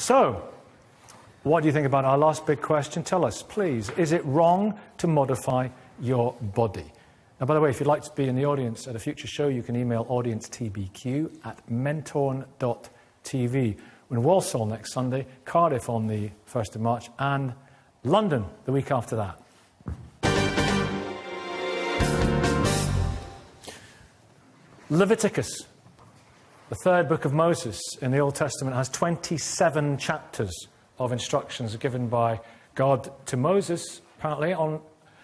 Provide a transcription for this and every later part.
So, what do you think about our last big question? Tell us, please. Is it wrong to modify your body? Now, by the way, if you'd like to be in the audience at a future show, you can email audience@mentorn.tv. We're in Walsall next Sunday, Cardiff on the 1st of March, and London the week after that. Leviticus, the third book of Moses in the Old Testament, has 27 chapters of instructions given by God to Moses, apparently, on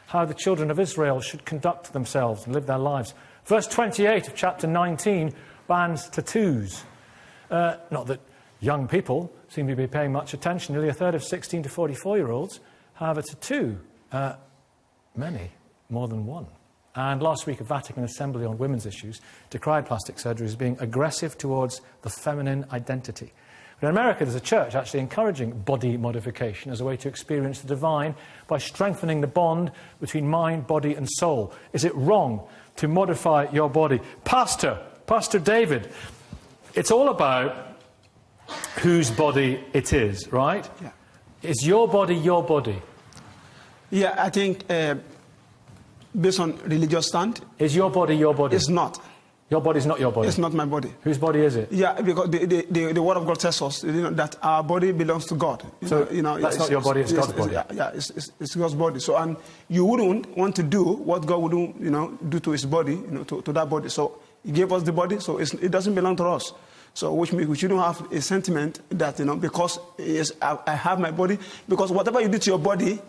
how the children of Israel should conduct themselves and live their lives. Verse 28 of chapter 19 bans tattoos. Not that young people seem to be paying much attention. Nearly a third of 16 to 44-year-olds have a tattoo. Many, more than one. And last week, a Vatican Assembly on women's issues decried plastic surgery as being aggressive towards the feminine identity. But in America, there's a church actually encouraging body modification as a way to experience the divine by strengthening the bond between mind, body, and soul. Is it wrong to modify your body? Pastor David, it's all about whose body it is, right? Yeah. Is your body your body? Yeah, I think based on religious stand, is your body your body? It's not. Your body's not your body? It's not my body. Whose body is it? Yeah, because the Word of God tells us that our body belongs to God. That's not your body, it's God's body. Yeah, it's God's body. So, and you wouldn't want to do what God wouldn't, do to his body, to that body. So he gave us the body, so it doesn't belong to us. So which means we shouldn't have a sentiment that, because I have my body. Because whatever you do to your body,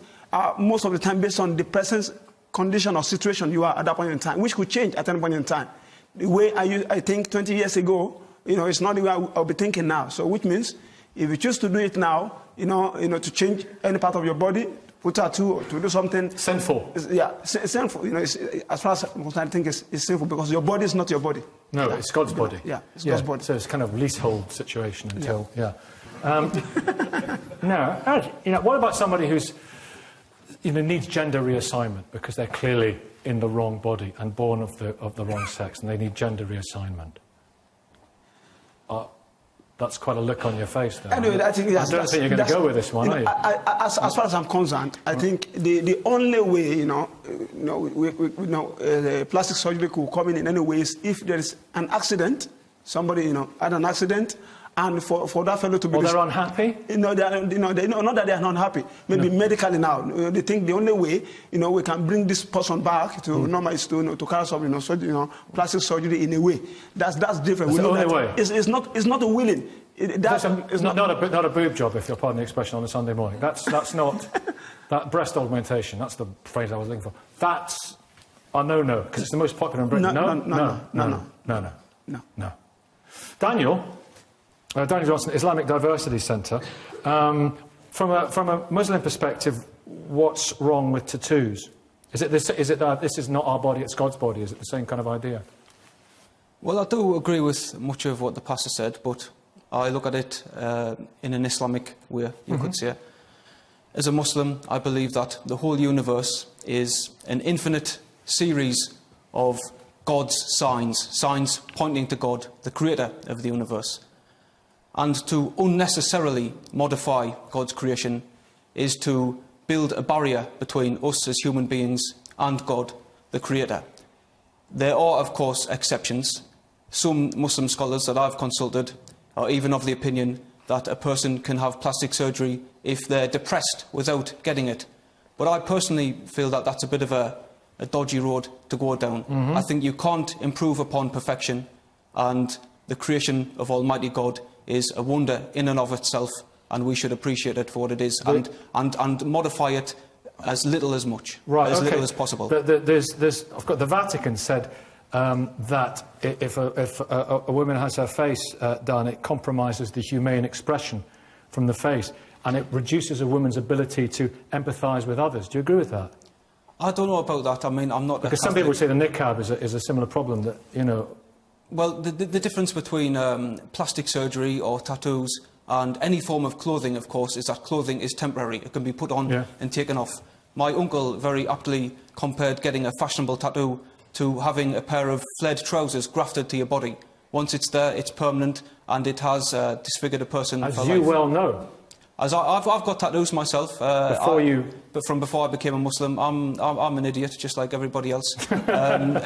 most of the time based on the present condition or situation you are at that point in time, which could change at any point in time. The way I think 20 years ago, it's not the way I'll be thinking now. So which means if you choose to do it now, to change any part of your body, put tattoo or to do something sinful. Sinful. As far as I think it's sinful because your body is not your body. No, it's God's body. It's God's body. So it's kind of leasehold situation until Now, what about somebody who's needs gender reassignment because they're clearly in the wrong body and born of the wrong sex, and they need gender reassignment? That's quite a look on your face there. Anyway, I think I don't think you're going to go with this one, are you? As far as I'm concerned, I think the only way, plastic surgery could come in any way is if there is an accident, somebody, had an accident, and for that fellow to be... Well, they're unhappy? Not that they are not happy. Maybe medically now. They think the only way, we can bring this person back to normal is to carry some, plastic surgery in a way. That's different. That's the only way? It's not a willing. It's not a boob job, if you'll pardon the expression, on a Sunday morning. That's not... that breast augmentation, that's the phrase I was looking for. That's a no-no, because it's the most popular in Britain. No. Daniel Johnson, Islamic Diversity Centre. From a Muslim perspective, what's wrong with tattoos? Is it that this is not our body, it's God's body? Is it the same kind of idea? Well, I do agree with much of what the pastor said, but I look at it in an Islamic way, you could say. As a Muslim, I believe that the whole universe is an infinite series of God's signs pointing to God, the creator of the universe. And to unnecessarily modify God's creation is to build a barrier between us as human beings and God, the Creator. There are, of course, exceptions. Some Muslim scholars that I've consulted are even of the opinion that a person can have plastic surgery if they're depressed without getting it. But I personally feel that that's a bit of a dodgy road to go down. I think you can't improve upon perfection, and the creation of Almighty God is a wonder in and of itself, and we should appreciate it for what it is and modify it as little as little as possible. I've got the Vatican said that if a woman has her face done, it compromises the humane expression from the face, and it reduces a woman's ability to empathise with others. Do you agree with that? I don't know about that. I mean, I'm not... Because some people would say the niqab is a similar problem that, Well, the difference between plastic surgery or tattoos and any form of clothing, of course, is that clothing is temporary. It can be put on and taken off. My uncle very aptly compared getting a fashionable tattoo to having a pair of flared trousers grafted to your body. Once it's there, it's permanent, and it has disfigured a person As for you life. well know. As I've got tattoos myself. But from before I became a Muslim, I'm an idiot, just like everybody else. And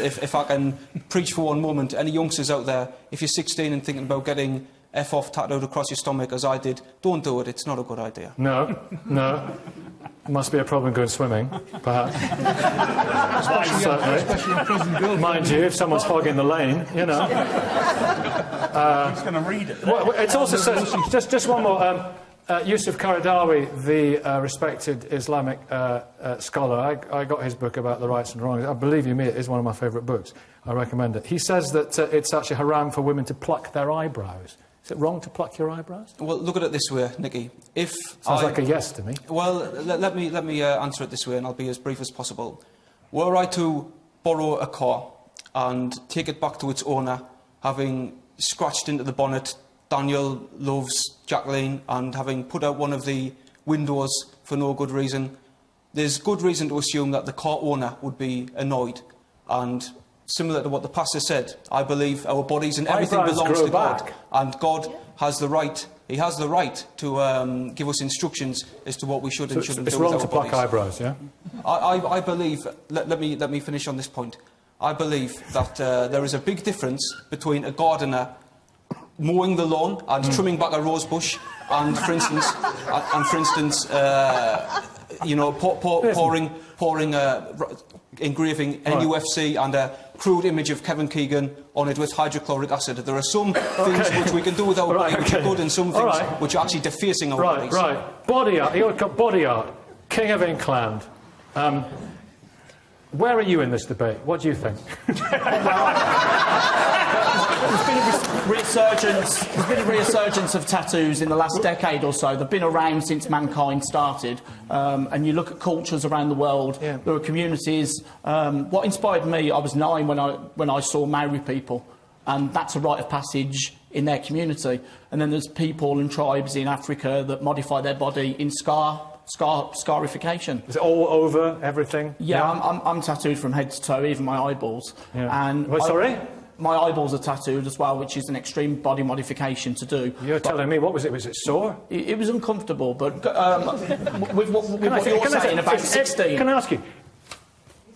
if I can preach for one moment, any youngsters out there, if you're 16 and thinking about getting F off tattooed across your stomach, as I did, don't do it. It's not a good idea. No, no. Must be a problem going swimming, perhaps. Especially in prison buildings. Mind you, if someone's hogging the lane, you know. Who's going to read it? Well, it's also says, just one more. Yusuf Qaradawi, the respected Islamic scholar, I got his book about the rights and wrongs. Believe you me, it is one of my favourite books. I recommend it. He says that it's actually haram for women to pluck their eyebrows. Is it wrong to pluck your eyebrows? Well, look at it this way, Nicky. Sounds like a yes to me. Well, let me answer it this way, and I'll be as brief as possible. Were I to borrow a car and take it back to its owner, having scratched into the bonnet, Daniel loves Jacqueline, and having put out one of the windows for no good reason, there's good reason to assume that the car owner would be annoyed. And similar to what the pastor said, I believe our bodies and everything Eyebrows belongs grow to God. back. And God has the right, he has the right to give us instructions as to what we should and shouldn't It's do with wrong our to pluck bodies. eyebrows, yeah? I believe, let me finish on this point. I believe that there is a big difference between a gardener mowing the lawn and trimming back a rose bush, and for instance, you know, pouring engraving NUFC and a crude image of Kevin Keegan on it with hydrochloric acid. There are some things which we can do with our body which are good, and some things which are actually defacing our bodies. Right. Body art. You've got body art. King of Inkland. Where are you in this debate? What do you think? There's been a resurgence of tattoos in the last decade or so. They've been around since mankind started. And you look at cultures around the world, there are communities. What inspired me, I was 9 when I saw Maori people, and that's a rite of passage in their community. And then there's people and tribes in Africa that modify their body in scarification. Is it all over everything? Yeah, I'm tattooed from head to toe, even my eyeballs. Yeah. And sorry? My eyeballs are tattooed as well, which is an extreme body modification to do. You're telling me, what was it? Was it sore? It was uncomfortable, but with what you're saying about 16... Can I ask you,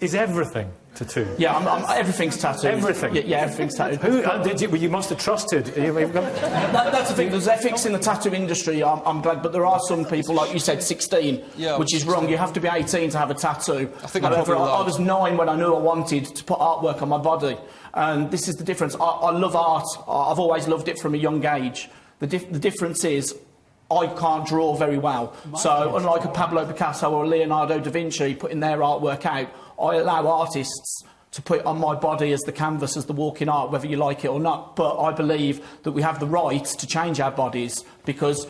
is everything tattooed? Yeah, everything's tattooed. Everything? Yeah, everything's tattooed. You must have trusted... That's the thing, there's ethics in the tattoo industry, I'm glad, but there are some people, like you said, 16, which is wrong. You have to be 18 to have a tattoo. However, I was 9 when I knew I wanted to put artwork on my body. And this is the difference. I love art. I've always loved it from a young age. The difference is I can't draw very well. So unlike a Pablo Picasso or a Leonardo da Vinci putting their artwork out, I allow artists to put it on my body as the canvas, as the walking art, whether you like it or not. But I believe that we have the right to change our bodies, because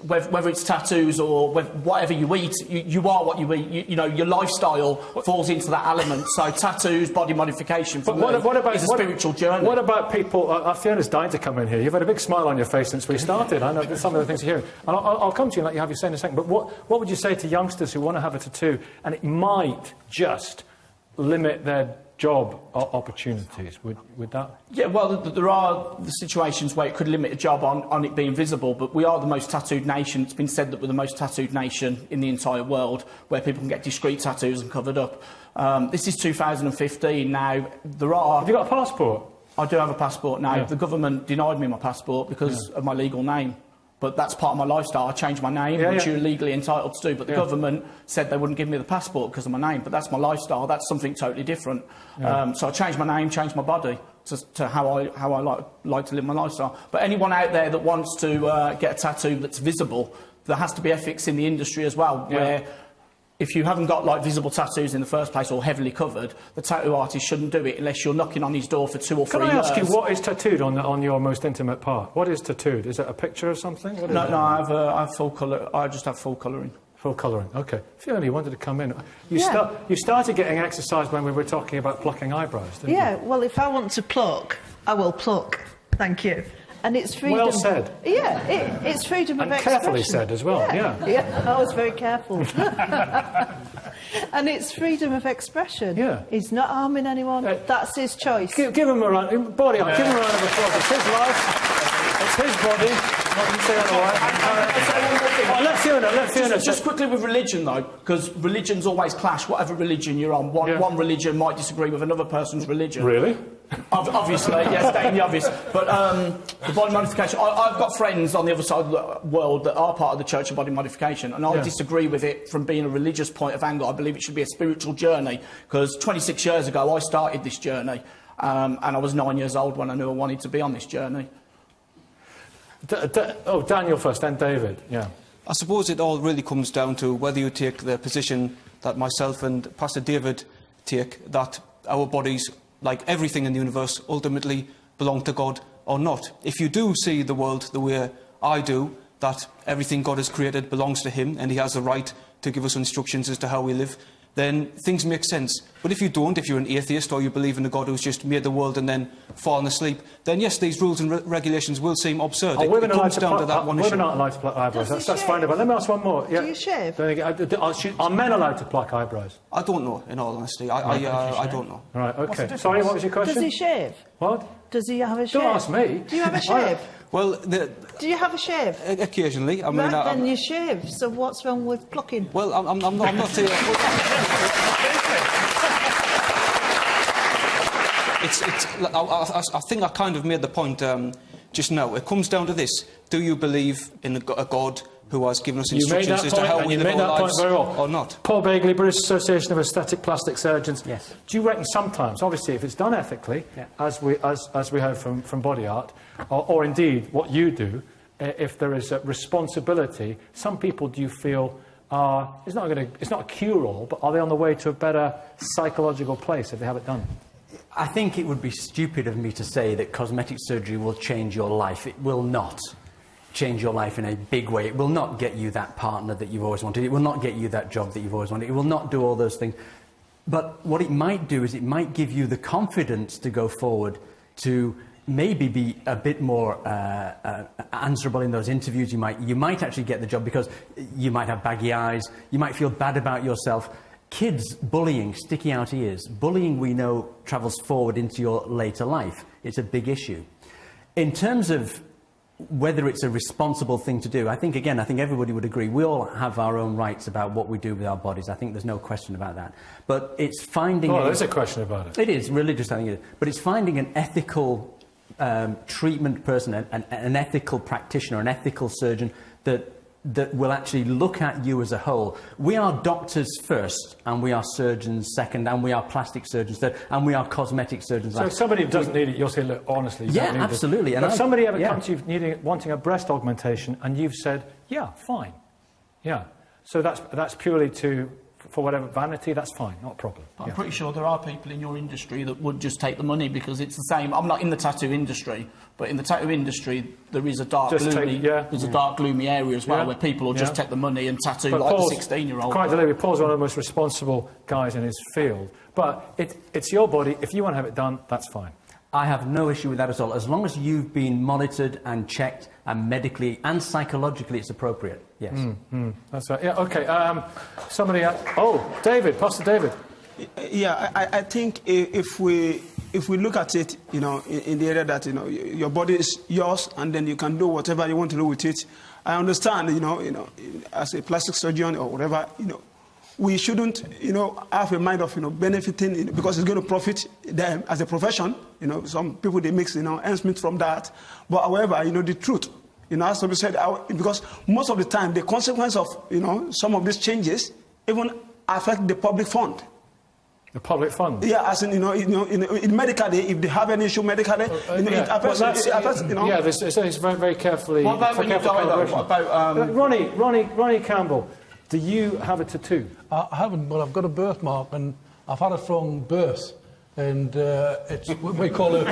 whether it's tattoos or whatever you eat, you are what you eat. You know, your lifestyle falls into that element. So tattoos, body modification, for me, is a spiritual journey. What about people... Fiona's dying to come in here. You've had a big smile on your face since we started. I know some of the things you're hearing. And I'll come to you and let you have your say in a second. But what would you say to youngsters who want to have a tattoo, and it might just limit their job opportunities? Would that... Yeah, well, there are the situations where it could limit a job on it being visible, but we are the most tattooed nation. It's been said that we're the most tattooed nation in the entire world, where people can get discreet tattoos and covered up. This is 2015 now. There are... Have you got a passport? I do have a passport now. Yeah. The government denied me my passport because of my legal name. But that's part of my lifestyle. I changed my name, which you're legally entitled to do. But the government said they wouldn't give me the passport because of my name. But that's my lifestyle. That's something totally different. So I changed my name, changed my body to how I like to live my lifestyle. But anyone out there that wants to get a tattoo that's visible, there has to be ethics in the industry as well, where if you haven't got like visible tattoos in the first place or heavily covered, the tattoo artist shouldn't do it unless you're knocking on his door for 2 or 3 years. Can I ask you, what is tattooed on your most intimate part? What is tattooed? Is it a picture of something? No, I have full colour. I just have full colouring. Full colouring, OK. Fiona, you wanted to come in. You started getting exercise when we were talking about plucking eyebrows, didn't you? Yeah, well, if I want to pluck, I will pluck. Thank you. And it's freedom. Well said. Yeah, it's freedom of expression. And carefully said as well, yeah. Yeah, I was very careful. And it's freedom of expression. Yeah. He's not harming anyone. That's his choice. Give him a round, body up, give him a round of applause. It's his life, it's his body. Let's hear it. Just quickly with religion, though, because religions always clash, whatever religion you're on. One religion might disagree with another person's religion. Really? Obviously, yes, stating the obvious. But the body modification, I've got friends on the other side of the world that are part of the Church of Body Modification, and I disagree with it from being a religious point of angle. I believe it should be a spiritual journey, because 26 years ago I started this journey, and I was 9 years old when I knew I wanted to be on this journey. Daniel first, then David, yeah. I suppose it all really comes down to whether you take the position that myself and Pastor David take, that our bodies, like everything in the universe, ultimately belong to God or not. If you do see the world the way I do, that everything God has created belongs to him and he has the right to give us instructions as to how we live, then things make sense. But if you don't, if you're an atheist or you believe in a God who's just made the world and then fallen asleep, then yes, these rules and regulations will seem absurd. It comes down to that one issue. Women aren't allowed to pluck eyebrows. That's fine. But let me ask one more. Yeah. Do you shave? Are men allowed to pluck eyebrows? I don't know, in all honesty. I don't know. All right, OK. Sorry, what was your question? Does he shave? What? Does he have a shave? Don't ask me. Do you have a shave? Well, do you have a shave? Occasionally. I mean, then you shave. So what's wrong with plucking? Well, I'm not saying. I think I kind of made the point just now. It comes down to this: do you believe in a God who has given us instructions as to how we live our lives, or not? Paul Bagley, British Association of Aesthetic Plastic Surgeons. Yes. Do you reckon sometimes, obviously, if it's done ethically, as we heard from Body Art, or indeed what you do, if there is a responsibility, some people, do you feel, it's not a cure-all, but are they on the way to a better psychological place if they have it done? I think it would be stupid of me to say that cosmetic surgery will change your life. It will not change your life in a big way. It will not get you that partner that you've always wanted. It will not get you that job that you've always wanted. It will not do all those things. But what it might do is it might give you the confidence to go forward, to maybe be a bit more answerable in those interviews. You might actually get the job because you might have baggy eyes. You might feel bad about yourself. Kids bullying, sticky out ears. Bullying, we know, travels forward into your later life. It's a big issue. In terms of whether it's a responsible thing to do, I think everybody would agree. We all have our own rights about what we do with our bodies. I think there's no question about that. But it's finding... Oh, there's a question about it. It is, religious, I think it is. But it's finding an ethical treatment person, an ethical practitioner, an ethical surgeon that will actually look at you as a whole. We are doctors first, and we are surgeons second, and we are plastic surgeons third, and we are cosmetic surgeons last. So if somebody doesn't need it, you'll say, look, honestly, you don't need absolutely. And if somebody ever comes to you wanting a breast augmentation, and you've said, yeah, fine. Yeah. So that's purely for whatever vanity, that's fine, not a problem. I'm pretty sure there are people in your industry that would just take the money because it's the same. I'm not in the tattoo industry, but in the tattoo industry there is a dark, gloomy area as well where people will just take the money and tattoo like a 16-year-old. Quite deliberately, Paul's one of the most responsible guys in his field. But it's your body. If you want to have it done, that's fine. I have no issue with that at all. As long as you've been monitored and checked and medically and psychologically it's appropriate, yes. That's right. Yeah, OK. Somebody... David, Pastor David. Yeah, I think if we look at it, in the area that, your body is yours and then you can do whatever you want to do with it, I understand, as a plastic surgeon or whatever, we shouldn't, have a mind of, benefiting because it's going to profit them as a profession. Some people, they make, ends meet from that. But however, the truth, as to be said, because most of the time, the consequence of, some of these changes even affect the public fund. The public fund? Yeah, as in, in medically, if they have any issue medically, it affects, Yeah, it's very, very carefully... What about when you die, though? What about... Ronnie Campbell, do you have a tattoo? I haven't, but I've got a birthmark, and I've had it from birth. And we call it...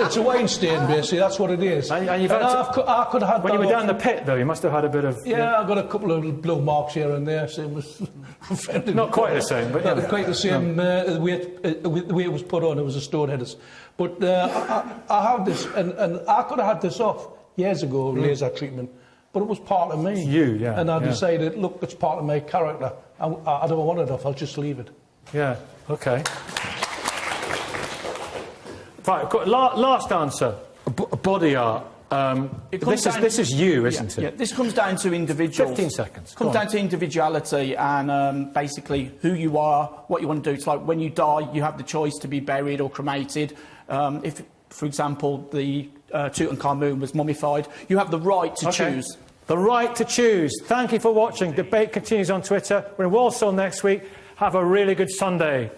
it's a wine stain, basically, that's what it is. And you've had I could have had when that you were down the pit, though, you must have had a bit of... Yeah, I got a couple of blue marks here and there, so it was... Not quite the same, but... Not quite the same the way it was put on, it was a stone headers. But I have this, and I could have had this off years ago, laser treatment, but it was part of me. You, yeah. And I decided, look, it's part of my character. I don't want it off, I'll just leave it. Yeah, OK. Right, last answer. Body art. This is you, isn't it? Yeah, this comes down to individuals. 15 seconds. Comes down to individuality and basically who you are, what you want to do. It's like when you die, you have the choice to be buried or cremated. If, for example, the Tutankhamun was mummified, you have the right to choose. The right to choose. Thank you for watching. Debate continues on Twitter. We're in Walsall next week. Have a really good Sunday.